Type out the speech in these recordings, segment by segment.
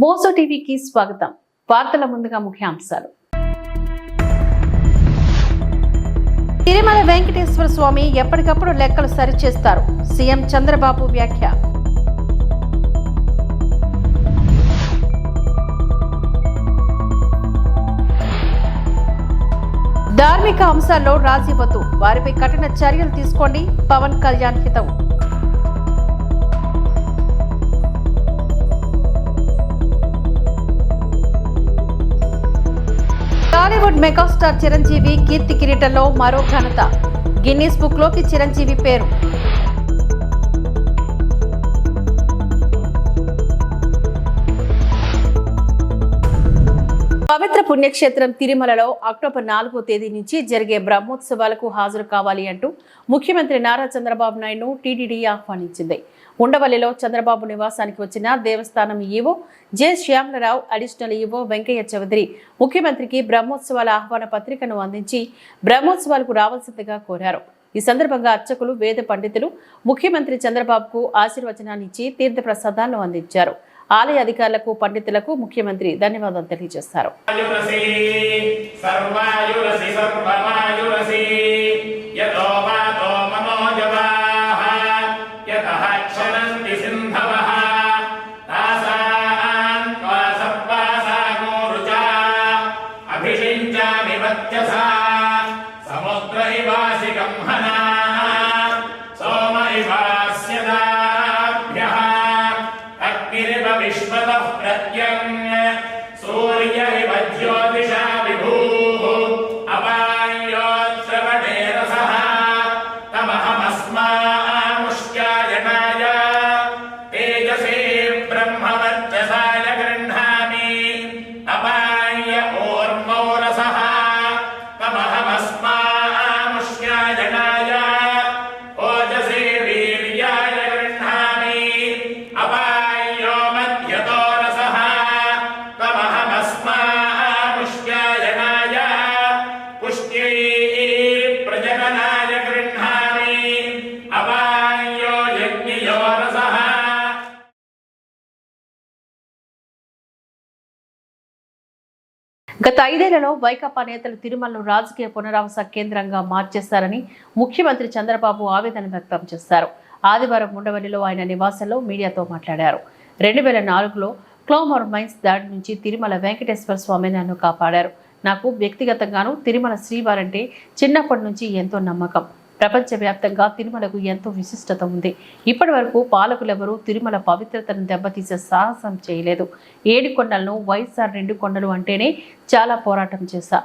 Moussa టీవీకి స్వాగతం. వార్తల ముందుగా ముఖ్యాంశాలు. తిరుమల వెంకటేశ్వర స్వామి ఎప్పటికప్పుడు లెక్కలు సరిచేస్తారు. సీఎం చంద్రబాబు వ్యాఖ్య. ధార్మిక అంశాల్లో రాజీ వద్దు, వారిపై కఠిన చర్యలు తీసుకోండి. పవన్ కళ్యాణ్ హితవు. టాలీవుడ్ మెగాస్టార్ చిరంజీవి కీర్తి కిరీటంలో మరో ఘనత. గిన్నీస్ బుక్ లోకి చిరంజీవి పేరు. పవిత్ర పుణ్యక్షేత్రం తిరుమలలో అక్టోబర్ 4వ తేదీ నుంచి జరిగే బ్రహ్మోత్సవాలకు హాజరు కావాలి అంటూ ముఖ్యమంత్రి నారా చంద్రబాబు నాయుడును టీటీడీ ఆహ్వానించింది. ఉండవల్లిలో చంద్రబాబు నివాసానికి వచ్చిన దేవస్థానం EO J Shyamala Rao, additional EO Venkaiah Chowdary ముఖ్యమంత్రికి బ్రహ్మోత్సవాల ఆహ్వాన పత్రికను అందించి బ్రహ్మోత్సవాలకు రావాల్సిందిగా కోరారు. ఈ సందర్భంగా అర్చకులు, వేద పండితులు ముఖ్యమంత్రి చంద్రబాబుకు ఆశీర్వచనాన్నిచ్చి తీర్థ ప్రసాదాలను అందించారు. ఆలయ అధికారులకు, పండితులకు ముఖ్యమంత్రి ధన్యవాదాలు తెలియజేశారు. గత 5 ఏళ్లలో వైకాపా నేతలు తిరుమలను రాజకీయ పునరావాస కేంద్రంగా మార్చేశారని ముఖ్యమంత్రి చంద్రబాబు ఆవేదన వ్యక్తం చేశారు. ఆదివారం ఉండవల్లిలో ఆయన నివాసంలో మీడియాతో మాట్లాడారు. 2004లో క్లోమర్ మైన్స్ దాడి నుంచి తిరుమల వెంకటేశ్వర స్వామి నన్ను కాపాడారు. నాకు వ్యక్తిగతంగానూ తిరుమల శ్రీవారంటే చిన్నప్పటి నుంచి ఎంతో నమ్మకం. ప్రపంచవ్యాప్తంగా తిరుమలకు ఎంతో విశిష్టత ఉంది. ఇప్పటి వరకు పాలకులెవరూ తిరుమల పవిత్రతను దెబ్బతీసే సాహసం చేయలేదు. 7 కొండలను వైఎస్ఆర్ 2 కొండలు అంటేనే చాలా పోరాటం చేశా.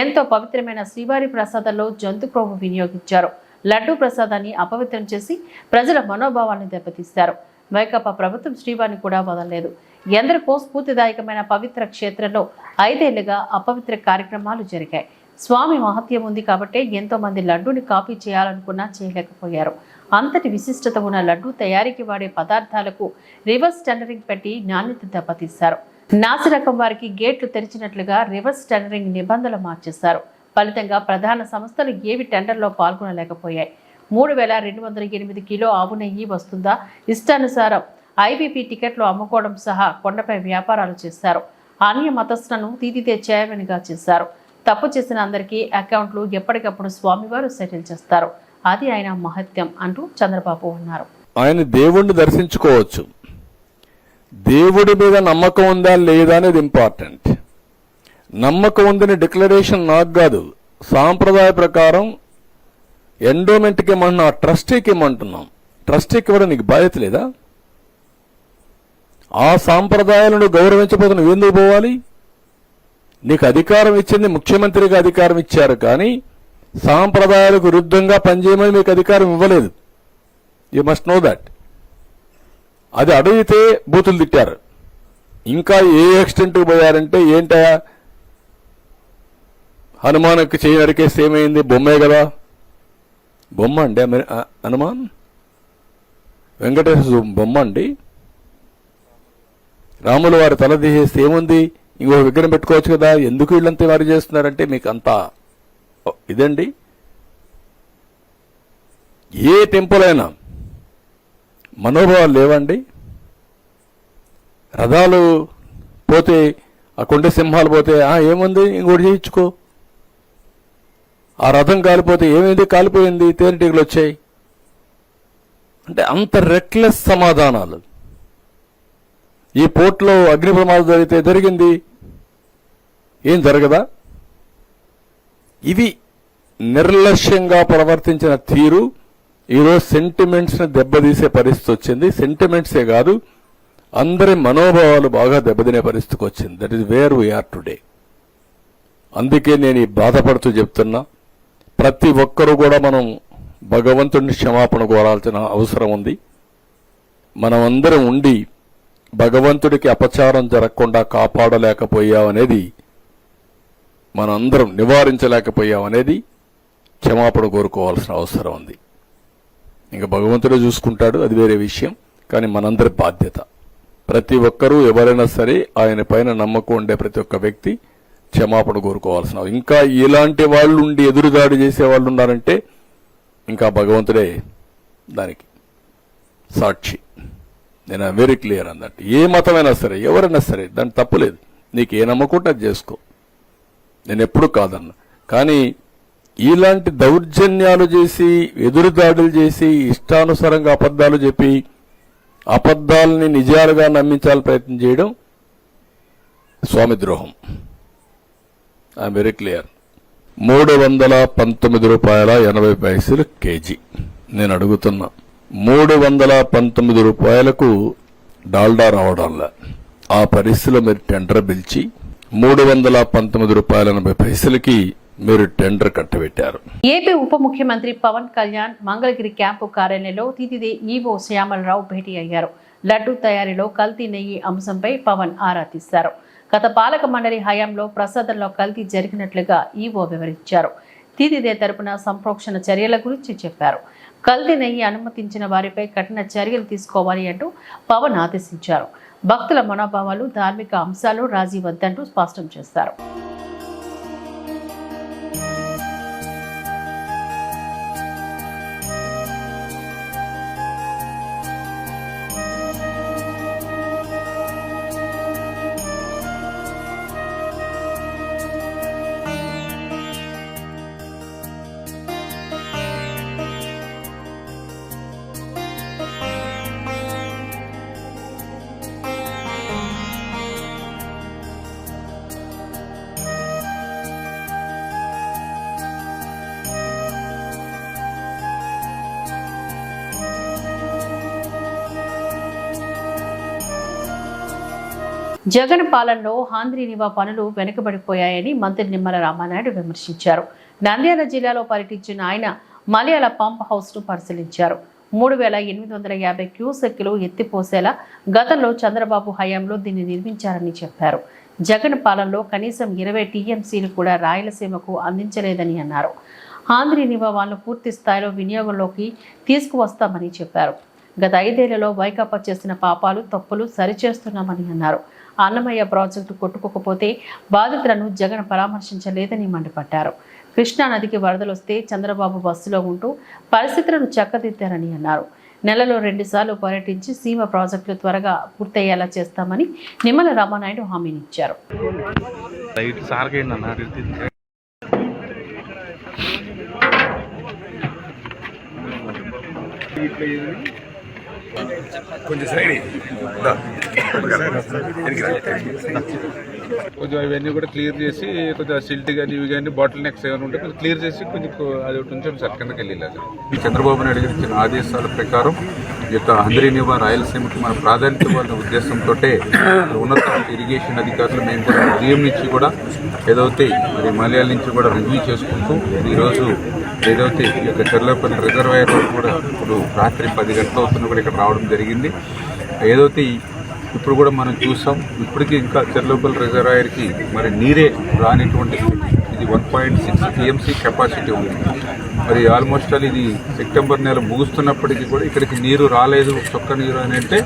ఎంతో పవిత్రమైన శ్రీవారి ప్రసాదంలో జంతుక్రోము వినియోగించారు. లడ్డూ ప్రసాదాన్ని అపవిత్రం చేసి ప్రజల మనోభావాలను దెబ్బతీశారు. వైకాపా ప్రభుత్వం శ్రీవారిని కూడా వదలలేదు. ఎందరికో స్ఫూర్తిదాయకమైన పవిత్ర క్షేత్రంలో 5 ఏళ్లుగా అపవిత్ర కార్యక్రమాలు జరిగాయి. స్వామి మహత్యం ఉంది కాబట్టే ఎంతో మంది లడ్డూని కాపీ చేయాలనుకున్నా చేయలేకపోయారు. అంతటి విశిష్టత ఉన్న లడ్డూ తయారీకి వాడే పదార్థాలకు రివర్స్ టెండరింగ్ పెట్టి నాణ్యత దెబ్బతీశారు. నాసిరకం వారికి గేట్లు తెరిచినట్లుగా రివర్స్ టెండరింగ్ నిబంధనలు మార్చేశారు. ఫలితంగా ప్రధాన సంస్థలు ఏవి టెండర్లో పాల్గొనలేకపోయాయి. 3208 కిలో ఆవు నెయ్యి వస్తుందా, ఇష్టానుసారం ఐబీపీ టికెట్లు అమ్ముకోవడం సహా కొండపై వ్యాపారాలు చేశారు. అన్య మతస్థులను తీతితే చేయమనిగా చేశారు. తప్పు చేసిన అందరికీ అకౌంట్లు ఎప్పటికప్పుడు స్వామివారు సెటిల్ చేస్తారు. అది ఆయన మహత్యం అంటూ చంద్రబాబు అన్నారు. ఆయన దేవుణ్ణి దర్శించుకోవచ్చు. దేవుడి మీద నమ్మకం ఉందా లేదా అనేది ఇంపార్టెంట్. నమ్మకం ఉందని డిక్లరేషన్ నాకు కాదు, సాంప్రదాయ ప్రకారం ఎండోమెంట్కి ఇమ్మంటున్నాం, ట్రస్టీకి ఇమ్మంటున్నాం. ట్రస్టీకి ఇవ్వడం నీకు బాధ్యత లేదా? ఆ సాంప్రదాయాలను గౌరవించకపోతే నువ్వు ఎందుకు పోవాలి? నీకు అధికారం ఇచ్చింది ముఖ్యమంత్రిగా అధికారం ఇచ్చారు, కానీ సాంప్రదాయాలకు విరుద్ధంగా పనిచేయమని మీకు అధికారం ఇవ్వలేదు. You must know that. అది అడిగితే బూతులు తిట్టారు. ఇంకా ఏ ఎక్స్టెంట్కి పోయారంటే, ఏంటయా హనుమాన్కి చేయి నరికేస్తే ఏమైంది? బొమ్మే కదా. బొమ్మ అండి హనుమాన్, వెంకటేశ్వర బొమ్మ అండి. రాముల వారి తల తీసేస్తే ఏముంది? ఇంకో విగ్రహం పెట్టుకోవచ్చు కదా. ఎందుకు వీళ్ళంతా వారు చేస్తున్నారంటే మీకు అంతా ఇదండి. ఏ టెంపుల్ అయినా మనోభావాలు లేవండి. రథాలు పోతే ఆ కొండ సింహాలు పోతే ఏముంది ఇంకోటి చేయించుకో, ఆ రథం కాలిపోతే ఏమైంది, కాలిపోయింది, తేనెటీగలు వచ్చాయి అంటే అంత రెక్లెస్ సమాధానాలు. ఈ పోర్టులో అగ్ని ప్రమాదం జరిగితే జరిగింది, ఏం జరగదా? ఇవి నిర్లక్ష్యంగా ప్రవర్తించిన తీరు ఈరోజు సెంటిమెంట్స్ని దెబ్బతీసే పరిస్థితి వచ్చింది. సెంటిమెంట్సే కాదు, అందరి మనోభావాలు బాగా దెబ్బతినే పరిస్థితికి వచ్చింది. That is where we are today. అందుకే నేను ఈ బాధపడుతూ చెప్తున్నా, ప్రతి ఒక్కరూ కూడా మనం భగవంతుడిని క్షమాపణ కోరాల్సిన అవసరం ఉంది. మనమందరం ఉండి భగవంతుడికి అపచారం జరగకుండా కాపాడలేకపోయామనేది, మనందరం నివారించలేకపోయామనేది క్షమాపణ కోరుకోవాల్సిన అవసరం ఉంది. ఇంకా భగవంతుడే చూసుకుంటాడు, అది వేరే విషయం. కానీ మనందరి బాధ్యత, ప్రతి ఒక్కరూ ఎవరైనా సరే ఆయన పైన నమ్మకం ఉండే ప్రతి ఒక్క వ్యక్తి క్షమాపణ కోరుకోవాల్సిన. ఇంకా ఇలాంటి వాళ్ళు ఉండి ఎదురుదాడి చేసే వాళ్ళు ఉన్నారంటే ఇంకా భగవంతుడే దానికి సాక్షి. నేను వెరీ క్లియర్ అన్నట్టు. ఏ మతమైనా సరే, ఎవరైనా సరే, దాని తప్పులేదు. నీకు ఏ నమ్మకం ఉంటే అది చేసుకో, నేను ఎప్పుడు కాదన్నా. కానీ ఇలాంటి దౌర్జన్యాలు చేసి, ఎదురుదాడులు చేసి, ఇష్టానుసారంగా అబద్ధాలు చెప్పి అబద్ధాలని నిజాలుగా నమ్మించాలని ప్రయత్నం చేయడం స్వామి ద్రోహం. I'm very clear. 319 రూపాయల 80 పైసలు కేజీ. నేను అడుగుతున్నా, 319 రూపాయలకు డాల్డా రావడంలా ఆ పరిస్థితిలో మీరు టెండర్ పిలిచి 319 రూపాయల 80 పైసలకి మీరు టెండర్ కట్టబెట్టారు. ఏపీ ఉప ముఖ్యమంత్రి పవన్ కళ్యాణ్ మంగళగిరి క్యాంపు కార్యాలయంలో తితిదే ఈవో శ్యామలరావు భేటీ అయ్యారు. లడ్డూ తయారీలో కల్తీ నెయ్యి అంశంపై పవన్ ఆరా తీశారు. గత పాలక మండలి హయాంలో ప్రసాదంలో కల్తీ జరిగినట్లుగా ఈవో వివరించారు. తితిదే తరపున సంప్రోక్షణ చర్యల గురించి చెప్పారు. కల్తీ నెయ్యి అనుమతించిన వారిపై కఠిన చర్యలు తీసుకోవాలి అంటూ పవన్ ఆదేశించారు. భక్తుల మనోభావాలు, ధార్మిక అంశాలు రాజీ వద్దంటూ స్పష్టం చేశారు. జగన్ పాలనలో హాంద్రీనివా పనులు వెనుకబడిపోయాయని మంత్రి నిమ్మల రామానాయుడు విమర్శించారు. నంద్యాల జిల్లాలో పర్యటించిన ఆయన మలయాళ పంప్ హౌస్ ను పరిశీలించారు. 3850 క్యూసెక్కులు ఎత్తిపోసేలా గతంలో చంద్రబాబు హయాంలో దీన్ని నిర్మించారని చెప్పారు. జగన్ పాలనలో కనీసం 20 టీఎంసీలు కూడా రాయలసీమకు అందించలేదని అన్నారు. హాంద్రీనివా వాళ్ళను పూర్తి స్థాయిలో వినియోగంలోకి తీసుకువస్తామని చెప్పారు. గత 5 ఏళ్లలో వైకాపా చేసిన పాపాలు, తప్పులు సరిచేస్తున్నామని అన్నారు. అన్నమయ్య ప్రాజెక్టు కొట్టుకోకపోతే బాధితులను జగన్ పరామర్శించలేదని మండిపడ్డారు. కృష్ణానదికి వరదలొస్తే చంద్రబాబు బస్సులో ఉంటూ పరిస్థితులను చక్కదిద్దారని అన్నారు. నెలలో 2 సార్లు పర్యటించి సీమ ప్రాజెక్టులు త్వరగా పూర్తయ్యేలా చేస్తామని నిమ్మల రామానాయుడు హామీనిచ్చారు. కొంచెం ఇవన్నీ కూడా క్లియర్ చేసి కొంచెం సిల్ట్ కానీ ఇవి కానీ బాటిల్ నెక్స్ ఏమైనా ఉంటే కొంచెం క్లియర్ చేసి కొంచెం అది ఒకటి ఉంచాం సార్ కిందకి వెళ్ళాలి. ఈ చంద్రబాబు నాయుడు గారు ఇచ్చిన ఆదేశాల ప్రకారం ఈ యొక్క హాంద్రీనివా రాయలసీమకి మన ప్రాధాన్యత ఇవ్వాలనే ఉద్దేశంతో ఉన్నత ఇరిగేషన్ అధికారులు మేము కూడా ఉదయం నుంచి కూడా ఏదైతే మరి మలయాళ నుంచి కూడా రివ్యూ చేసుకుంటూ ఈరోజు ఏదైతే ఈ యొక్క చెర్లపల్లి రిజర్వాయర్ కూడా ఇప్పుడు రాత్రి 10 గంటల అవుతున్న కూడా ఇక్కడ రావడం జరిగింది. ఏదైతే ఇప్పుడు కూడా మనం చూసాం, ఇప్పటికీ ఇంకా చెర్లపల్లి రిజర్వాయర్కి మరి నీరే రానిటువంటి ఇది 1.6 టీఎంసీ కెపాసిటీ ఉంది. మరి ఆల్మోస్ట్ ఆల్ ఇది సెప్టెంబర్ నెల ముగుస్తున్నప్పటికీ కూడా ఇక్కడికి నీరు రాలేదు, చొక్క నీరు అని అంటే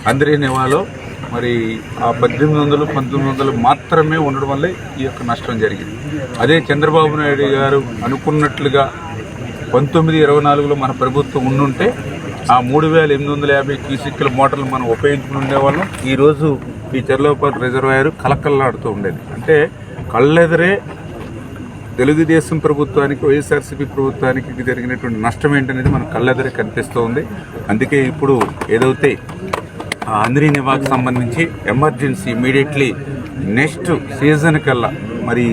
హాంద్రీనివాలో మరి ఆ 1800, 1900 మాత్రమే ఉండడం వల్లే ఈ యొక్క నష్టం జరిగింది. అదే చంద్రబాబు నాయుడు గారు అనుకున్నట్లుగా 1924లో మన ప్రభుత్వం ఉండుంటే ఆ 3850 క్యూసెక్కుల మోటార్లు మనం ఉపయోగించుకుని ఉండేవాళ్ళం. ఈరోజు ఈ చెర్లోపల్లి రిజర్వాయర్ కలకల్లాడుతూ ఉండేది. అంటే కళ్ళెదురే తెలుగుదేశం ప్రభుత్వానికి, వైఎస్ఆర్సీపీ ప్రభుత్వానికి జరిగినటువంటి నష్టం ఏంటనేది మనకు కళ్ళెదురే కనిపిస్తూ ఉంది. అందుకే ఇప్పుడు ఏదైతే అంద్రీ నివాకి సంబంధించి ఎమర్జెన్సీ ఇమ్మీడియట్లీ నెక్స్ట్ సీజన్ కల్లా మరి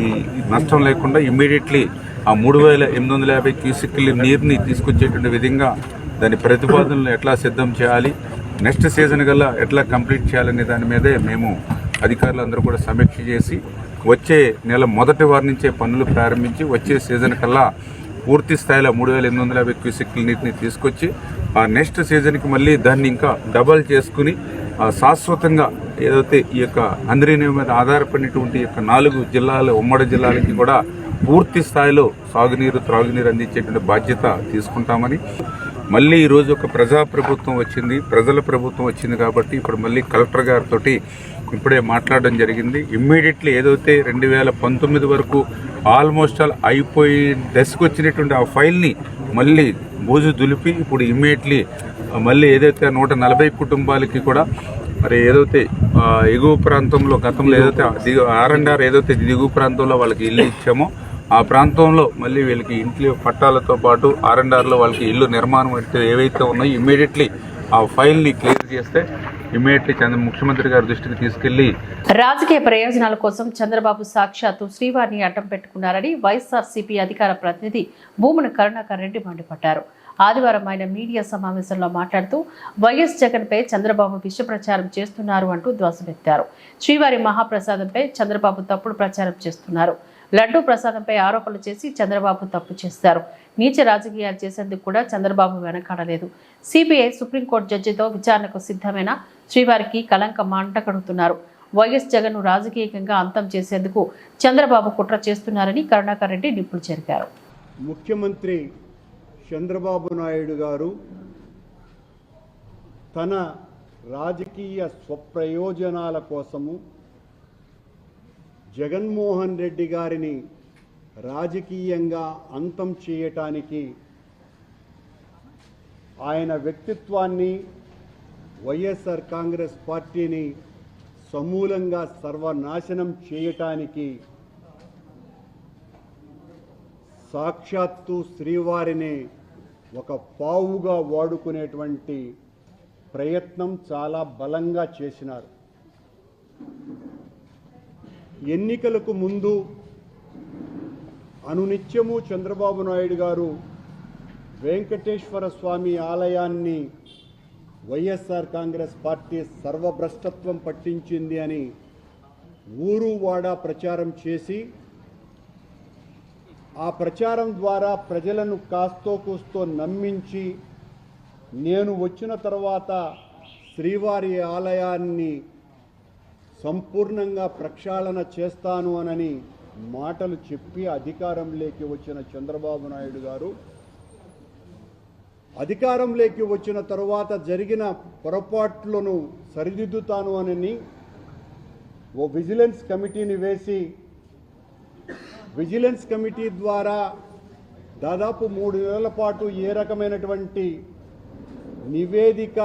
నష్టం లేకుండా ఇమ్మీడియట్లీ ఆ 3850 క్యూసెక్ల నీరుని తీసుకొచ్చేటువంటి విధంగా దాని ప్రతిపాదనలు ఎట్లా సిద్ధం చేయాలి, నెక్స్ట్ సీజన్ కల్లా ఎట్లా కంప్లీట్ చేయాలనే దాని మీదే మేము అధికారులందరూ కూడా సమీక్ష చేసి వచ్చే నెల మొదటి వారం నుంచే పనులు ప్రారంభించి వచ్చే సీజన్ కల్లా పూర్తి స్థాయిలో 3850 క్యూసెక్ల నీటిని తీసుకొచ్చి ఆ నెక్స్ట్ సీజన్కి మళ్ళీ దాన్ని ఇంకా డబల్ చేసుకుని శాశ్వతంగా ఏదైతే ఈ యొక్క అంద్రీ నివాకి మీద ఆధారపడినటువంటి యొక్క 4 జిల్లాలు, ఉమ్మడి జిల్లాలకి కూడా పూర్తి స్థాయిలో సాగునీరు, త్రాగునీరు అందించేటువంటి బాధ్యత తీసుకుంటామని, మళ్ళీ ఈరోజు ఒక ప్రజాప్రభుత్వం వచ్చింది, ప్రజల ప్రభుత్వం వచ్చింది కాబట్టి ఇప్పుడు మళ్ళీ కలెక్టర్ గారితో ఇప్పుడే మాట్లాడడం జరిగింది. ఇమ్మీడియట్లీ ఏదైతే 2019 వరకు ఆల్మోస్ట్ ఆల్ అయిపోయి దశకు వచ్చినటువంటి ఆ ఫైల్ని మళ్ళీ బూజు దులిపి ఇప్పుడు ఇమ్మీడియట్లీ మళ్ళీ ఏదైతే 140 కుటుంబాలకి కూడా మరి ఏదైతే ఎగువ ప్రాంతంలో గతంలో ఏదైతే ఆర్ఎండ్ఆర్ ఏదైతే దిగువ ప్రాంతంలో వాళ్ళకి ఇల్లు ఇచ్చామో ఆ ప్రాంతంలో మళ్ళీ వీళ్ళకి ఇంట్లో పట్టాలతో పాటు ఆర్ఎండ్ఆర్లో వాళ్ళకి ఇల్లు నిర్మాణం ఏవైతే ఉన్నాయో ఇమ్మీడియట్లీ ఆ ఫైల్ని క్లియర్ చేస్తే ఇమ్మీడియట్లీ ముఖ్యమంత్రి గారి దృష్టికి తీసుకెళ్లి రాజకీయ ప్రయోజనాల కోసం చంద్రబాబు సాక్షాత్తు శ్రీవారిని అడ్డం పెట్టుకున్నారని వైఎస్ఆర్సీపీ అధికార ప్రతినిధి భూమన కరుణాకర్ రెడ్డి మండిపడ్డారు. ఆదివారం ఆయన మీడియా సమావేశంలో మాట్లాడుతూ వైఎస్ జగన్పై చంద్రబాబు విష ప్రచారం చేస్తున్నారు అంటూ ధ్వజమెత్తారు. శ్రీవారి మహాప్రసాదంపై చంద్రబాబు తప్పుడు ప్రచారం చేస్తున్నారు. లడ్డూ ప్రసాదంపై ఆరోపణలు చేసి చంద్రబాబు తప్పు చేస్తారు. నీచ రాజకీయాలు చేసేందుకు కూడా చంద్రబాబు వెనకాడలేదు. సిబిఐ సుప్రీంకోర్టు జడ్జితో విచారణకు సిద్ధమైన శ్రీవారికి కలంకం మంటగడుతున్నారు. వైఎస్ జగన్ రాజకీయంగా అంతం చేసేందుకు చంద్రబాబు కుట్ర చేస్తున్నారని కరుణాకర్ రెడ్డి నిప్పులు చెరికారు. ముఖ్యమంత్రి చంద్రబాబు నాయుడు గారు తన రాజకీయ స్వప్రయోజనాల కోసము జగన్మోహన్ రెడ్డి గారిని రాజకీయంగా అంతం చేయటానికి, ఆయన వ్యక్తిత్వాన్ని, వైఎస్ఆర్ కాంగ్రెస్ పార్టీని సమూలంగా సర్వనాశనం చేయటానికి సాక్షాత్తు శ్రీవారిని ఒక పావుగా వాడుకునేటువంటి ప్రయత్నం చాలా బలంగా చేసినారు. ఎన్నికలకు ముందు అనునిత్యము చంద్రబాబు నాయుడు గారు వెంకటేశ్వర స్వామి ఆలయాన్ని వైఎస్ఆర్ కాంగ్రెస్ పార్టీ సర్వభ్రష్టత్వం పట్టించింది అని ఊరు వాడ ప్రచారం చేసి ఆ ప్రచారం ద్వారా ప్రజలను కాస్తో కూస్తో నమ్మించి నేను వచ్చిన తర్వాత శ్రీవారి ఆలయాన్ని సంపూర్ణంగా ప్రక్షాళన చేస్తాను అనని మాటలు చెప్పి అధికారంలోకి వచ్చిన చంద్రబాబు నాయుడు గారు అధికారంలోకి వచ్చిన తర్వాత జరిగిన పొరపాట్లను సరిదిద్దుతాను అని ఓ విజిలెన్స్ కమిటీని వేసి విజిలెన్స్ కమిటీ ద్వారా దాదాపు 3 నెలల పాటు ఏ రకమైనటువంటి నివేదిక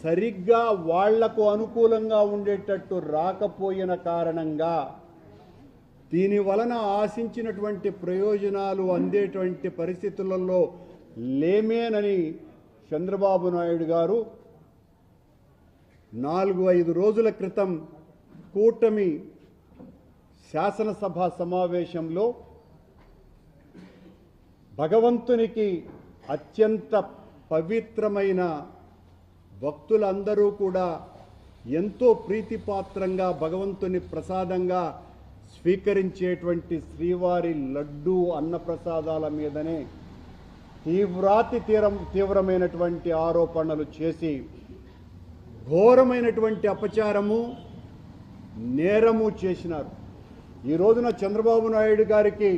సరిగ్గా వాళ్లకు అనుకూలంగా ఉండేటట్టు రాకపోయిన కారణంగా దీని వలన ఆశించినటువంటి ప్రయోజనాలు అందేటువంటి పరిస్థితులలో లేమేనని చంద్రబాబు నాయుడు గారు 4-5 రోజుల క్రితం కూటమి శాసనసభ సమావేశంలో భగవంతునికి అత్యంత పవిత్రమైన భక్తులందరూ కూడా ఎంతో ప్రీతిపాత్రంగా భగవంతుని ప్రసాదంగా స్వీకరించేటువంటి శ్రీవారి లడ్డూ అన్నప్రసాదాల మీదనే తీవ్రమైనటువంటి ఆరోపణలు చేసి ఘోరమైనటువంటి అపచారము, నేరము చేసినారు. ఈ రోజున చంద్రబాబు నాయుడు గారికి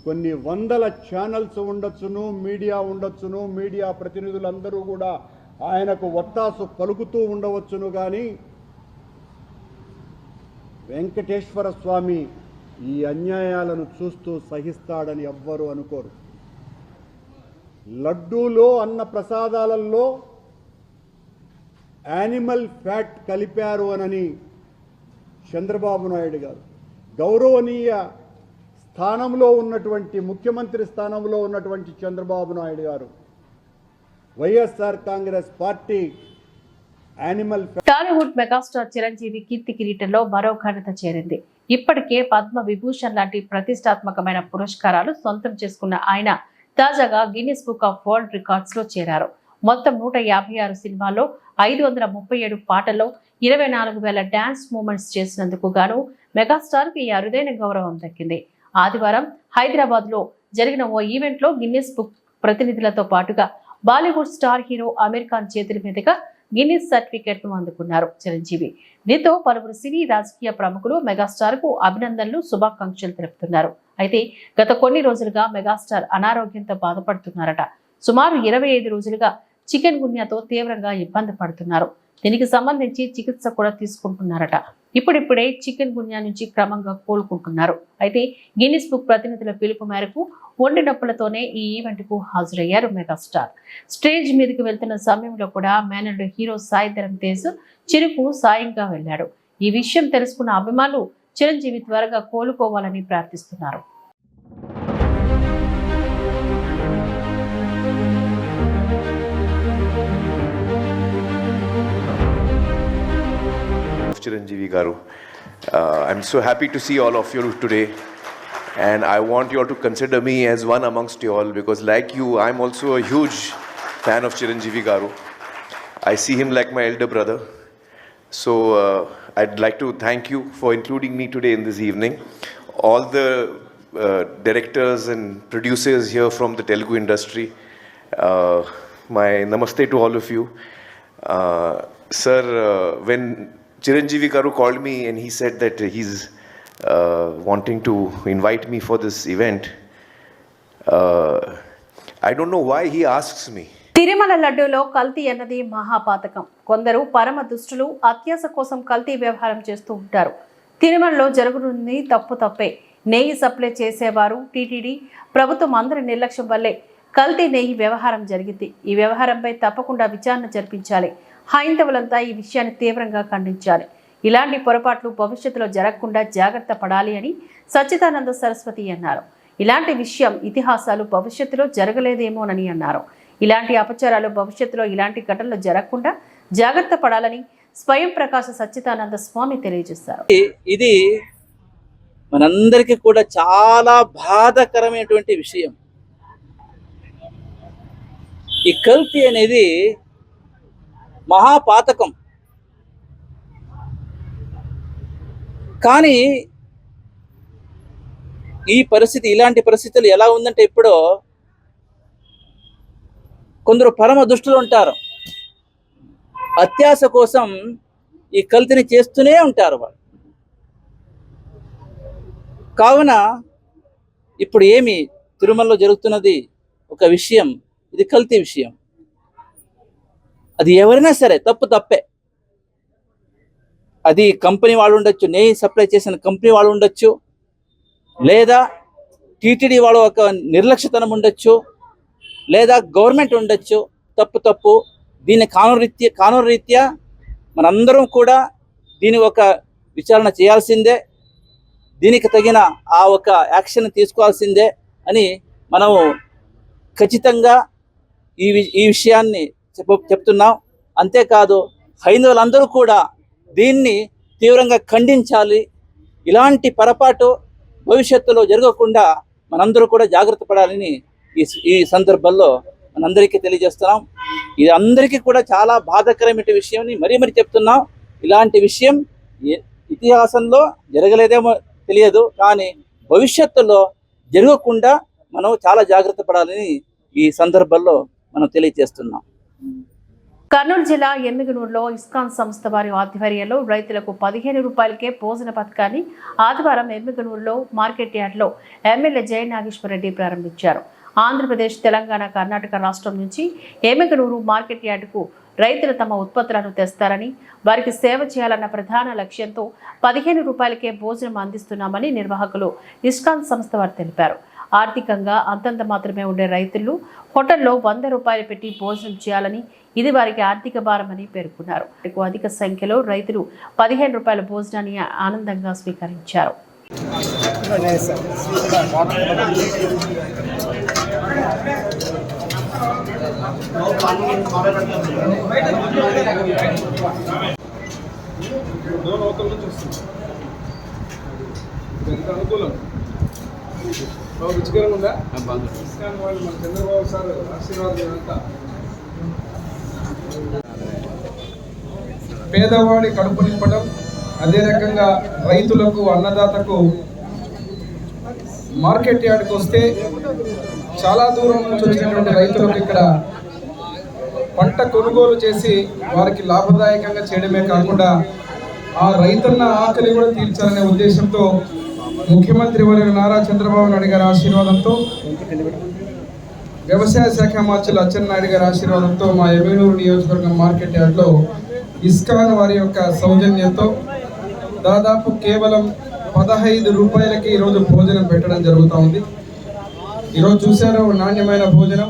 కొన్ని వందల ఛానల్స్ ఉండొచ్చును, మీడియా ఉండొచ్చును, మీడియా ప్రతినిధులందరూ కూడా ఆయనకు ఒత్తాసు పలుకుతూ ఉండవచ్చును. కానీ వెంకటేశ్వర స్వామి ఈ అన్యాయాలను చూస్తూ సహిస్తాడని ఎవ్వరూ అనుకోరు. లడ్డూలో, అన్న ప్రసాదాలలో యానిమల్ ఫ్యాట్ కలిపారు అనని చంద్రబాబు నాయుడు గారు గౌరవనీయ స్థానంలో ఉన్నటువంటి ముఖ్యమంత్రి స్థానంలో ఉన్నటువంటి చంద్రబాబు నాయుడు గారు YSR Congress party animal Tollywood megastar Chiranjeevi కీర్తి కిరీటంలో మరో ఘనత చేరింది. ఇప్పటికే పద్మ విభూషణ్ లాంటి ప్రతిష్టాత్మకమైన పురస్కారాలు సొంతం చేసుకున్న ఆయన తాజాగా Guinness book of world records లో చేరారు. మొత్తం 156 సినిమాల్లో 537 పాటల్లో 24,000 డాన్స్ మూమెంట్స్ చేసినందుకు గాను మెగాస్టార్ కి ఈ అరుదైన గౌరవం దక్కింది. ఆదివారం హైదరాబాద్ లో జరిగిన ఓ ఈవెంట్ లో గిన్నిస్ బుక్ ప్రతినిధులతో పాటుగా బాలీవుడ్ స్టార్ హీరో అమీర్ ఖాన్ చేతుల మీదుగా గిన్నిస్ సర్టిఫికెట్ ను అందుకున్నారు చిరంజీవి. దీంతో పలువురు సినీ రాజకీయ ప్రముఖులు మెగాస్టార్ కు అభినందనలు శుభాకాంక్షలు తెలుపుతున్నారు. అయితే గత కొన్ని రోజులుగా మెగాస్టార్ అనారోగ్యంతో బాధపడుతున్నారట. సుమారు 25 రోజులుగా చికెన్ గున్యాతో తీవ్రంగా ఇబ్బంది పడుతున్నారు. దీనికి సంబంధించి చికిత్స కూడా తీసుకుంటున్నారట. ఇప్పుడిప్పుడే చికెన్ గున్యా నుంచి క్రమంగా కోలుకుంటున్నారు. అయితే గిన్నిస్ బుక్ ప్రతినిధుల పిలుపు మేరకు ఒంటి నొప్పులతోనే ఈ ఈవెంట్ కు హాజరయ్యారు మెగాస్టార్. స్టేజ్ మీదకి వెళ్తున్న సమయంలో కూడా మేనల్డ్ హీరో సాయి ధరమ్ తేజ్ చిరుకు సాయంగా వెళ్లాడు. ఈ విషయం తెలుసుకున్న అభిమానులు చిరంజీవి త్వరగా కోలుకోవాలని ప్రార్థిస్తున్నారు. Chiranjeevi Garu. I'm so happy to see all of you today, and I want you all to consider me as one amongst you all, because like you, I'm also a huge fan of Chiranjeevi Garu. I see him like my elder brother. So I'd like to thank you for including me today in this evening. All the directors and producers here from the Telugu industry, my namaste to all of you. Sir, when Chiranjeevi Garu called me and he said that he's wanting to invite me for this event. I don't know why he asks me. Tirumala లడ్డూలో కల్తీ అన్నది మహాపాతకం. కొందరు పరమ దుష్టులు అత్యాస కోసం కల్తీ వ్యవహారం చేస్తూ ఉంటారు. తిరుమలలో జరుగుతుంది తప్పే. నెయ్యి సప్లై చేసేవారు టీటీడీ ప్రభుత్వం అందరి నిర్లక్ష్యం వల్లే కల్తీ నెయ్యి వ్యవహారం జరిగింది. ఈ వ్యవహారంపై తప్పకుండా విచారణ జరిపించాలి. హైందవులంతా ఈ విషయాన్ని తీవ్రంగా ఖండించాలి. ఇలాంటి పొరపాట్లు భవిష్యత్తులో జరగకుండా జాగ్రత్త పడాలి అని సచ్చిదానంద సరస్వతి అన్నారు. ఇలాంటి విషయం ఇతిహాసాలు భవిష్యత్తులో జరగలేదేమోనని అన్నారు. ఇలాంటి అపచారాలు భవిష్యత్తులో ఇలాంటి ఘటనలు జరగకుండా జాగ్రత్త పడాలని స్వయం ప్రకాశ సచ్చిదానంద స్వామి తెలియజేశారు. ఇది మనందరికీ కూడా చాలా బాధాకరమైనటువంటి విషయం. ఈ కల్తీ అనేది మహాపాతకం. కానీ ఈ పరిస్థితి, ఇలాంటి పరిస్థితులు ఎలా ఉందంటే, ఇప్పుడు కొందరు పరమ దుష్టులు ఉంటారు. అత్యాశ కోసం ఈ కల్తీని చేస్తూనే ఉంటారు వాళ్ళు. కావున ఇప్పుడు ఏమి తిరుమలలో జరుగుతున్నది ఒక విషయం, ఇది కల్తీ విషయం. అది ఎవరైనా సరే తప్పే. అది కంపెనీ వాళ్ళు ఉండొచ్చు, నెయ్యి సప్లై చేసిన కంపెనీ వాళ్ళు ఉండొచ్చు, లేదా టీటీడీ వాళ్ళు ఒక నిర్లక్ష్యతనం ఉండొచ్చు, లేదా గవర్నమెంట్ ఉండొచ్చు. తప్పు. దీన్ని కానూరు రీత్యా మనందరం కూడా దీని ఒక విచారణ చేయాల్సిందే. దీనికి తగిన ఆ ఒక యాక్షన్ తీసుకోవాల్సిందే అని మనము ఖచ్చితంగా ఈ విషయాన్ని చెప్తున్నాం. అంతేకాదు, హైందవులందరూ కూడా దీన్ని తీవ్రంగా ఖండించాలి. ఇలాంటి పొరపాటు భవిష్యత్తులో జరగకుండా మనందరూ కూడా జాగ్రత్త పడాలని ఈ సందర్భంలో మనందరికీ తెలియజేస్తున్నాం. ఇది అందరికీ కూడా చాలా బాధాకరమైన విషయం మరీ చెప్తున్నాం. ఇలాంటి విషయం ఇతిహాసంలో జరగలేదేమో తెలియదు, కానీ భవిష్యత్తులో జరగకుండా మనం చాలా జాగ్రత్త పడాలని ఈ సందర్భంలో మనం తెలియజేస్తున్నాం. కర్నూలు జిల్లా ఎమ్మిగనూరులో ఇస్కాన్ సంస్థ వారి ఆధ్వర్యంలో రైతులకు 15 రూపాయలకే భోజన పథకాన్ని ఆదివారం ఎమ్మిగనూరులో మార్కెట్ యార్డ్లో ఎమ్మెల్యే జయ నాగేశ్వరరెడ్డి ప్రారంభించారు. ఆంధ్రప్రదేశ్, తెలంగాణ, కర్ణాటక రాష్ట్రం నుంచి ఎమ్మిగనూరు మార్కెట్ యార్డుకు రైతులు తమ ఉత్పత్తులను తెస్తారని, వారికి సేవ చేయాలన్న ప్రధాన లక్ష్యంతో 15 రూపాయలకే భోజనం అందిస్తున్నామని నిర్వాహకులు ఇస్కాన్ సంస్థ వారు తెలిపారు. ఆర్థికంగా అంతంత మాత్రమే ఉండే రైతులు హోటల్లో 100 రూపాయలు పెట్టి భోజనం చేయాలని, ఇది వారికి ఆర్థిక భారమని పేర్కొన్నారు. అధిక సంఖ్యలో రైతులు 15 రూపాయల భోజనాన్ని ఆనందంగా స్వీకరించారు. అనుకూలం రుచికరంగా ఉందా? వాళ్ళు మన చంద్రబాబు సార్ ఆశీర్వాదం అంతా. పేదవాడి కడుపు నింపడం, అదే రకంగా రైతులకు అన్నదాతకు మార్కెట్ యార్డ్కి వస్తే చాలా దూరం నుంచి వచ్చినటువంటి రైతులకు ఇక్కడ పంట కొనుగోలు చేసి వారికి లాభదాయకంగా చేయడమే కాకుండా ఆ రైతున్న ఆకలి కూడా తీర్చాలనే ఉద్దేశంతో ముఖ్యమంత్రి వర్యులు నారా చంద్రబాబు నాయుడు గారి ఆశీర్వాదంతో, వ్యవసాయ శాఖ మంత్రులు అచ్చెన్నాయుడు గారి ఆశీర్వాదంతో మా ఎమ్మెల్యేరు నియోజకవర్గం మార్కెట్ యార్డ్లో ఇస్కాన్ వారి యొక్క సౌజన్యంతో దాదాపు కేవలం 15 రూపాయలకి ఈరోజు భోజనం పెట్టడం జరుగుతూ ఉంది. ఈరోజు చూశారు నాణ్యమైన భోజనం.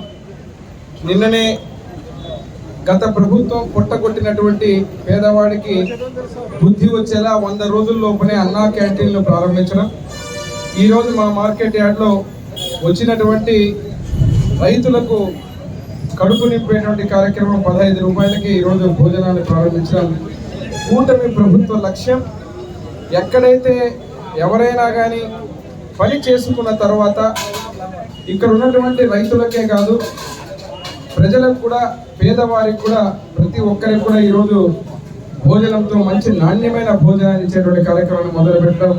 నిన్ననే గత ప్రభుత్వం పొట్టగొట్టినటువంటి పేదవాడికి బుద్ధి వచ్చేలా 100 రోజుల్లోపనే అన్నా క్యాంటీన్లు ప్రారంభించడం. ఈరోజు మా మార్కెట్ యార్డ్లో వచ్చినటువంటి రైతులకు కడుపు నింపేటువంటి కార్యక్రమం 15 రూపాయలకి ఈరోజు భోజనాన్ని ప్రారంభించడం కూటమి ప్రభుత్వ లక్ష్యం. ఎక్కడైతే ఎవరైనా కానీ పని చేసుకున్న తర్వాత ఇక్కడ ఉన్నటువంటి రైతులకే కాదు, ప్రజలకు కూడా, పేదవారికి కూడా, ప్రతి ఒక్కరికి కూడా ఈరోజు భోజనంతో మంచి నాణ్యమైన భోజనాన్ని ఇచ్చేటువంటి కార్యక్రమాన్ని మొదలుపెట్టడం.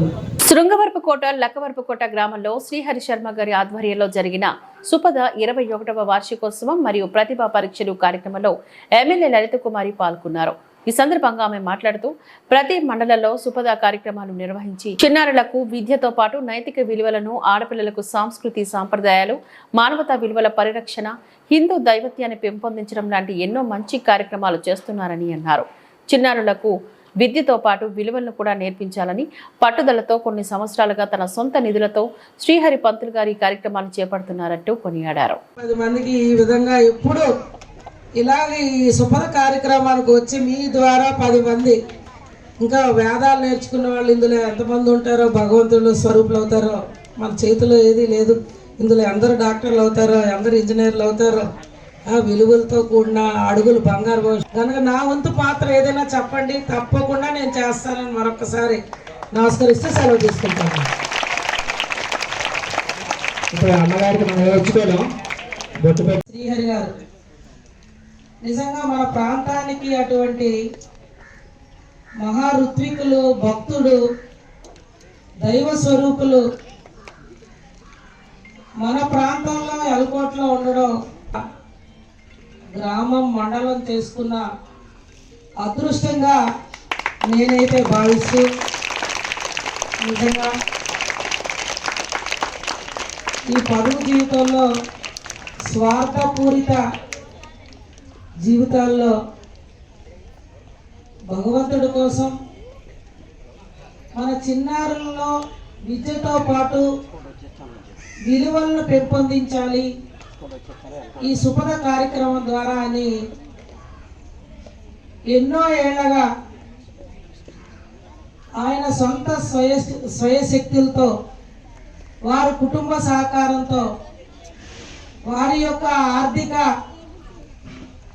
శృంగవరపుకోట లక్కవరపుకోట గ్రామంలో శ్రీహరి శర్మ గారి ఆధ్వర్యంలో జరిగిన సుపద 21వ వార్షికోత్సవం మరియు ప్రతిభా పరీక్షలు కార్యక్రమంలో ఎమ్మెల్యే లలిత కుమారి పాల్గొన్నారు. ఈ సందర్భంగా ఆమె మాట్లాడుతూ ప్రతి మండలంలో సుపద కార్యక్రమాలు నిర్వహించి చిన్నారులకు విద్యతో పాటు నైతిక విలువలను, ఆడపిల్లలకు సంస్కృతి సాంప్రదాయాలు, మానవతా విలువల పరిరక్షణ, హిందూ దైవత్యాన్ని పెంపొందించడం లాంటి ఎన్నో మంచి కార్యక్రమాలు చేస్తున్నారని అన్నారు. చిన్నారులకు విద్యతో పాటు విలువలను కూడా నేర్పించాలని పట్టుదలతో కొన్ని సంవత్సరాలుగా తన సొంత నిధులతో శ్రీహరి పంతులు గారి కార్యక్రమాలు చేపడుతున్నారంటూ కొనియాడారు. 10 మందికి ఈ విధంగా ఎప్పుడు ఇలాగే ఈ సుపద కార్యక్రమానికి వచ్చి మీ ద్వారా 10 మంది ఇంకా వేదాలు నేర్చుకున్న వాళ్ళు ఇందులో ఎంతమంది ఉంటారో, భగవంతుడు స్వరూపులు అవుతారో మన చేతిలో ఏది లేదు. ఇందులో అందరూ డాక్టర్లు అవుతారో, అందరూ ఇంజనీర్లు అవుతారో, విలువలతో కూడిన అడుగులు బంగారు కనుక నా వంతు పాత్ర ఏదైనా చెప్పండి, తప్పకుండా నేను చేస్తానని మరొకసారి నమస్కరిస్తూ సెలవు తీసుకుంటాను. ఇప్పుడు అమ్మగారికి మనం నేర్చుకోలేం. శ్రీహరి గారు నిజంగా మన ప్రాంతానికి అటువంటి మహా ఋత్వికులు, భక్తుడు, దైవ స్వరూపులు మన ప్రాంతంలో ఎల్కోట్లో ఉండడం, గ్రామం మండలం చేసుకున్న అదృష్టంగా నేనైతే భావిస్తూ, నిజంగా ఈ పరువు జీవితంలో స్వార్థపూరిత జీవితాల్లో భగవంతుడి కోసం మన చిన్నారులలో విద్యతో పాటు విలువలను పెంపొందించాలి ఈ సుపద కార్యక్రమం ద్వారా అని ఎన్నో ఏళ్లగా ఆయన సొంత స్వయశక్తులతో, వారి కుటుంబ సహకారంతో, వారి యొక్క ఆర్థిక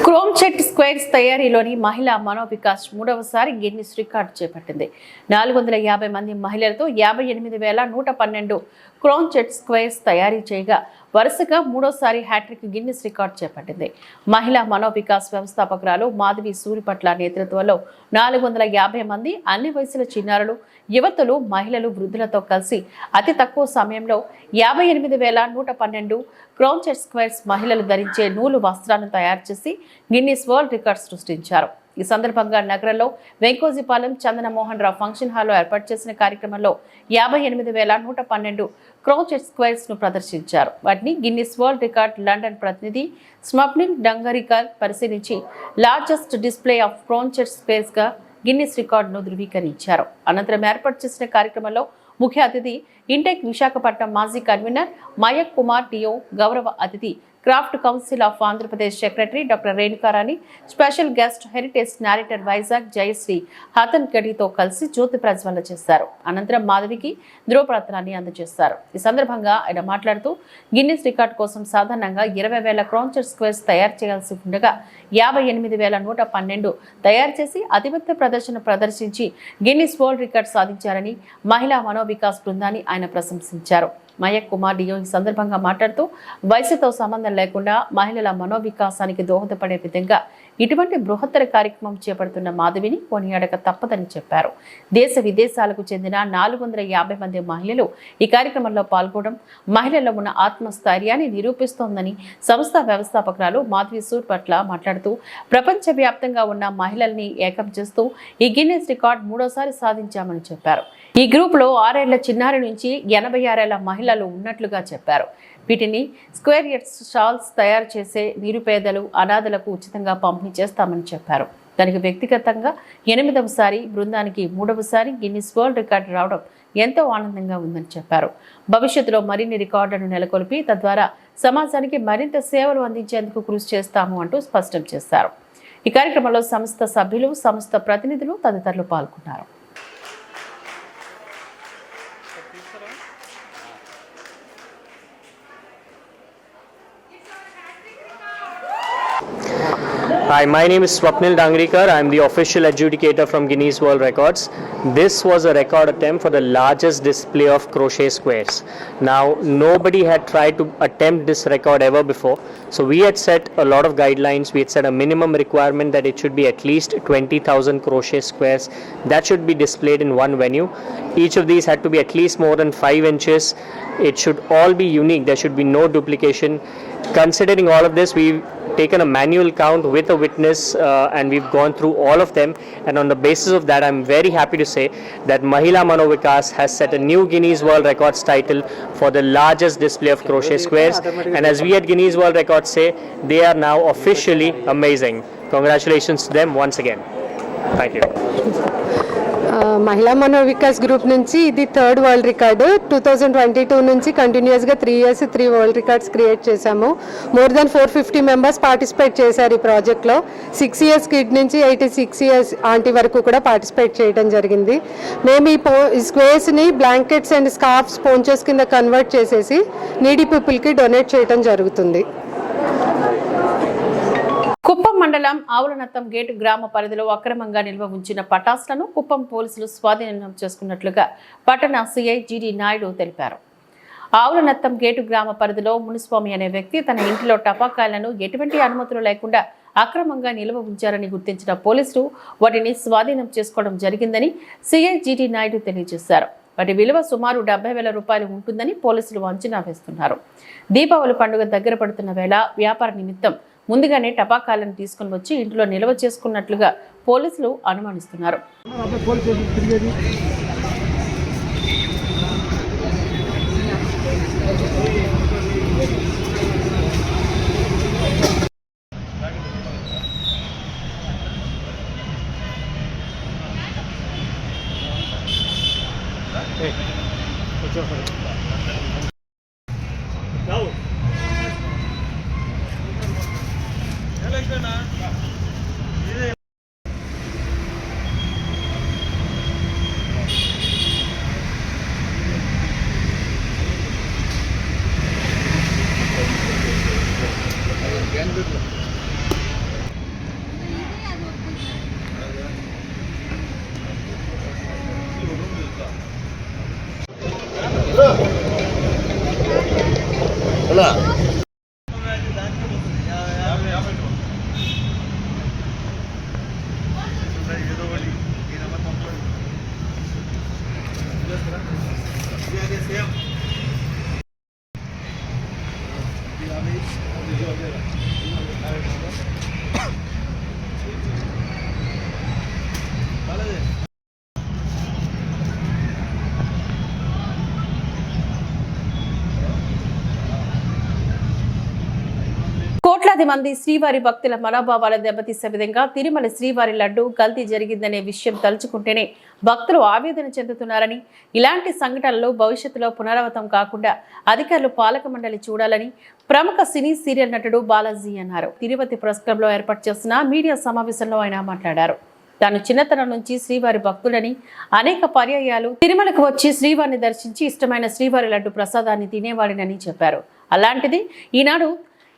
క్రోమ్చెట్ స్క్వేర్స్ తయారీలోని మహిళా మనోవికాస్ 3వసారి గిన్నిస్ రికార్డు చేపట్టింది. 450 మంది మహిళలతో 58,112 క్రోమ్చెట్ స్క్వేర్స్ తయారీ చేయగా వరుసగా 3వసారి హ్యాట్రిక్ గిన్నిస్ రికార్డు చేపట్టింది. మహిళా మనోవికాస్ వ్యవస్థాపకురాలు మాధవి సూరిపట్ల నేతృత్వంలో 450 మంది అన్ని వయసుల చిన్నారులు, యువతులు, మహిళలు, వృద్ధులతో కలిసి అతి తక్కువ సమయంలో 58,112 క్రోమ్చెట్ స్క్వేర్స్ మహిళలు ధరించే నూలు వస్త్రాలను తయారు చేసి గిన్నిస్ వరల్డ్ రికార్డ్ సృష్టించారు. ఈ సందర్భంగా నగరంలో వెంకోజీపాలెం చందన మోహన్ రావు ఫంక్షన్ హాల్లో ఏర్పాటు చేసిన కార్యక్రమంలో 58,112 క్రోమ్చెట్ స్క్వేర్స్ ను ప్రదర్శించారు. వాటిని గిన్నిస్ వరల్డ్ రికార్డ్ లండన్ ప్రతినిధి స్మప్నిల్ డంగరికర్ పరిశీలించి లార్జెస్ట్ డిస్ప్లే ఆఫ్ క్రోమ్చెట్ స్క్వేర్స్ గా గిన్నిస్ రికార్డును ధృవీకరించారు. అనంతరం ఏర్పాటు చేసిన కార్యక్రమంలో ముఖ్య అతిథి ఇంటెక్ విశాఖపట్నం మాజీ కన్వీనర్ మయక్ కుమార్ టియో, గౌరవ అతిథి craft council of Andhra Pradesh secretary doctor Renukarani, special guest heritage narrator Vizag Jayashree హతన్ గడితో కలిసి జ్యోతి ప్రజ్వలన చేశారు. అనంతరం మాధవికి ధ్రువపత్రాన్ని అందజేశారు. ఈ సందర్భంగా ఆయన మాట్లాడుతూ గిన్నిస్ రికార్డు కోసం సాధారణంగా 20,000 క్రౌంచర్ స్క్వేర్స్ తయారు చేయాల్సి ఉండగా 58,112 తయారు చేసి అతిపెద్ద ప్రదర్శన ప్రదర్శించి గిన్నిస్ వరల్డ్ రికార్డ్ సాధించారని మహిళా మనోవికాస్ బృందాన్ని ఆయన ప్రశంసించారు. మయక్ కుమార్ డియో ఈ సందర్భంగా మాట్లాడుతూ వయసుతో సంబంధం లేకుండా మహిళల మనోవికాసానికి దోహదపడే విధంగా ఇటువంటి బృహత్తర కార్యక్రమం చేపడుతున్న మాధవిని కొనియాడక తప్పదని చెప్పారు. దేశ విదేశాలకు చెందిన 450 మంది మహిళలు ఈ కార్యక్రమంలో పాల్గొనడం మహిళల్లో ఉన్న ఆత్మస్థైర్యాన్ని నిరూపిస్తోందని సంస్థ వ్యవస్థాపకురాలు మాధవి సూర్ పట్ల మాట్లాడుతూ ప్రపంచవ్యాప్తంగా ఉన్న మహిళల్ని ఏకం చేస్తూ ఈ గిన్నెస్ రికార్డ్ 3వసారి సాధించామని చెప్పారు. ఈ గ్రూప్ లో 6 ఏళ్ల చిన్నారి నుంచి 86 ఏళ్ల మహిళలు ఉన్నట్లుగా చెప్పారు. వీటిని స్క్వేర్ యార్డ్స్ షాల్స్ తయారు చేసే నిరుపేదలు, అనాథలకు ఉచితంగా పంపిణీ చేస్తామని చెప్పారు. దానికి వ్యక్తిగతంగా 8వసారి, బృందానికి 3వసారి గిన్నిస్ వరల్డ్ రికార్డు రావడం ఎంతో ఆనందంగా ఉందని చెప్పారు. భవిష్యత్తులో మరిన్ని రికార్డులను నెలకొల్పి తద్వారా సమాజానికి మరింత సేవలు అందించేందుకు కృషి చేస్తాము అంటూ స్పష్టం చేశారు. ఈ కార్యక్రమంలో సంస్థ సభ్యులు, సంస్థ ప్రతినిధులు తదితరులు పాల్గొన్నారు. Hi, my name is Swapnil Dangrikar. I am the official adjudicator from Guinness World Records. This was a record attempt for the largest display of crochet squares. Now, nobody had tried to attempt this record ever before. So we had set a lot of guidelines. We had set a minimum requirement that it should be at least 20,000 crochet squares that should be displayed in one venue. Each of these had to be at least more than 5 inches. It should all be unique. There should be no duplication. Considering all of this, we've taken a manual count with a witness and we've gone through all of them, and on the basis of that I'm very happy to say that Mahila Manovikas has set a new Guinness World Records title for the largest display of crochet squares, and as we at Guinness World Records say, they are now officially amazing. Congratulations to them once again. Thank you. మహిళా Manovikas group నుంచి ఇది 3rd world record. 2022 నుంచి కంటిన్యూస్గా 3 years 3 world records create చేశాము. More than 450 members participate చేశారు ఈ ప్రాజెక్ట్లో. 6 years kid నుంచి 86 years ఆంటీ వరకు కూడా పార్టిసిపేట్ చేయడం జరిగింది. మేము ఈ స్క్వేర్స్ని బ్లాంకెట్స్ అండ్ స్కార్ఫ్స్, పోంచోస్ కింద కన్వర్ట్ చేసేసి నీడీ పీపుల్కి డొనేట్ చేయడం జరుగుతుంది. కుప్పం మండలం ఆవులనత్తం గేటు గ్రామ పరిధిలో అక్రమంగా నిల్వ ఉంచిన పటాసులను కుప్పం పోలీసులు స్వాధీనం చేసుకున్నట్లుగా పట్టణ సిఐ జిడి నాయుడు తెలిపారు. ఆవులనత్తం గేటు గ్రామ పరిధిలో మునిస్వామి అనే వ్యక్తి తన ఇంటిలో టపాకాయలను ఎటువంటి అనుమతులు లేకుండా అక్రమంగా నిల్వ ఉంచారని గుర్తించిన పోలీసులు వాటిని స్వాధీనం చేసుకోవడం జరిగిందని సిఐ జిడి నాయుడు తెలియజేశారు. వాటి విలువ సుమారు 70,000 రూపాయలు ఉంటుందని పోలీసులు అంచనా వేస్తున్నారు. దీపావళి పండుగ దగ్గర పడుతున్న వేళ వ్యాపార నిమిత్తం ముందుగానే టపాకాయలను తీసుకుని వచ్చి ఇంట్లో నిల్వ చేసుకున్నట్లుగా పోలీసులు అనుమానిస్తున్నారు. కోట్లాది మంది శ్రీవారి భక్తుల మనోభావాలు దెబ్బతీసే విధంగా తిరుమల శ్రీవారి లడ్డు కల్తీ జరిగిందనే విషయం తలుచుకుంటేనే భక్తులు ఆవేదన చెందుతున్నారని, ఇలాంటి సంఘటనలు భవిష్యత్తులో పునరావృతం కాకుండా అధికారులు పాలక మండలి చూడాలని ప్రముఖ సినీ సీరియల్ నటుడు బాలాజీ అన్నారు. తిరుపతి ప్రెస్ క్లబ్లో ఏర్పాటు చేసిన మీడియా సమావేశంలో ఆయన మాట్లాడారు. తాను చిన్నతనం నుంచి శ్రీవారి భక్తులని, అనేక పర్యాయాలు తిరుమలకు వచ్చి శ్రీవారిని దర్శించి ఇష్టమైన శ్రీవారి లడ్డు ప్రసాదాన్ని తినేవాడినని చెప్పారు. అలాంటిది ఈనాడు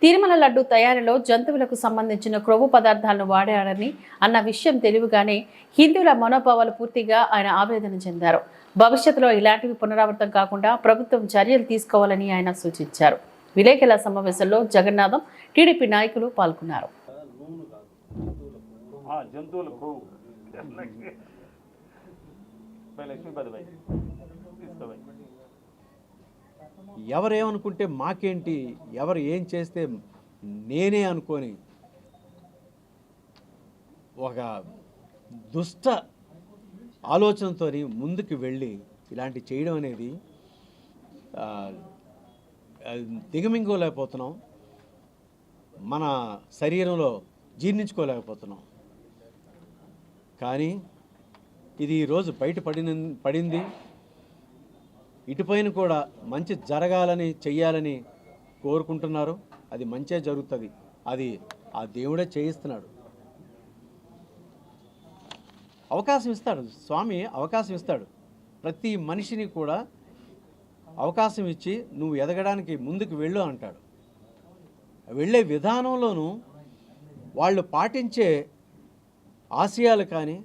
తిరుమల లడ్డు తయారీలో జంతువులకు సంబంధించిన క్రొవ్వు పదార్థాలను వాడారని అన్న విషయం తెలివిగానే హిందువుల మనోభావాలు పూర్తిగా ఆయన ఆవేదన చెందారు. భవిష్యత్తులో ఇలాంటివి పునరావృతం కాకుండా ప్రభుత్వం చర్యలు తీసుకోవాలని ఆయన సూచించారు. విలేకరుల సమావేశంలో జగన్నాథం, టీడీపీ నాయకులు పాల్గొన్నారు. ఎవరేమనుకుంటే మాకేంటి, ఎవరు ఏం చేస్తే నేనే అనుకొని ఒక దుష్ట ఆలోచనతో ముందుకు వెళ్ళి ఇలాంటి చేయడం అనేది దిగమింగోలేకపోతున్నాం. మన శరీరంలో జీర్ణించుకోలేకపోతున్నాం. కానీ ఇది ఈరోజు బయట పడింది. ఇటుపైన కూడా మంచి జరగాలని, చెయ్యాలని కోరుకుంటున్నారు. అది మంచే జరుగుతుంది. అది ఆ దేవుడే చేయిస్తున్నాడు. అవకాశం ఇస్తాడు స్వామి, అవకాశం ఇస్తాడు. ప్రతి మనిషిని కూడా అవకాశం ఇచ్చి నువ్వు ఎదగడానికి ముందుకు వెళ్ళు అంటాడు. వెళ్ళే విధానంలోనూ వాళ్ళు పాటించే ఆశయాలు కానీ,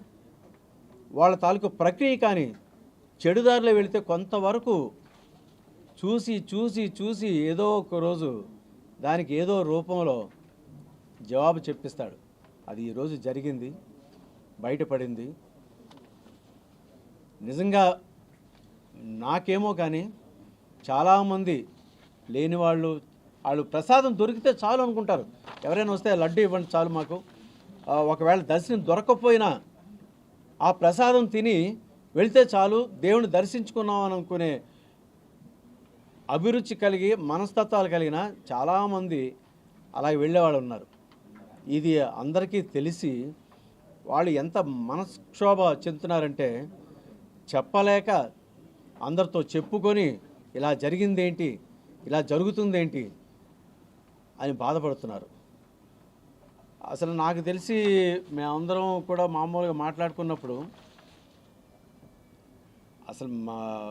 వాళ్ళ తాలూకు ప్రక్రియ కానీ చెడుదారిలో వెళితే కొంతవరకు చూసి ఏదో ఒక రోజు దానికి ఏదో రూపంలో జవాబు చెప్పిస్తాడు. అది ఈరోజు జరిగింది, బయటపడింది. నిజంగా నాకేమో కానీ చాలామంది లేని వాళ్ళు ప్రసాదం దొరికితే చాలు అనుకుంటారు. ఎవరైనా వస్తే లడ్డు ఇవ్వండి చాలు మాకు. ఒకవేళ దర్శనం దొరకకపోయినా ఆ ప్రసాదం తిని వెళితే చాలు, దేవుని దర్శించుకున్నాం అని అనుకునే అభిరుచి కలిగి, మనస్తత్వాలు కలిగిన చాలామంది అలాగే వెళ్ళేవాళ్ళు ఉన్నారు. ఇది అందరికీ తెలిసి వాళ్ళు ఎంత మనక్షోభ చెందుతున్నారంటే చెప్పలేక అందరితో చెప్పుకొని ఇలా జరిగిందేంటి, ఇలా జరుగుతుందేంటి అని బాధపడుతున్నారు. అసలు నాకు తెలిసి మేమందరం కూడా మామూలుగా మాట్లాడుకున్నప్పుడు అసలు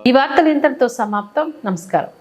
ఈ వార్తలు ఇంతటితో సమాప్తం. నమస్కారం.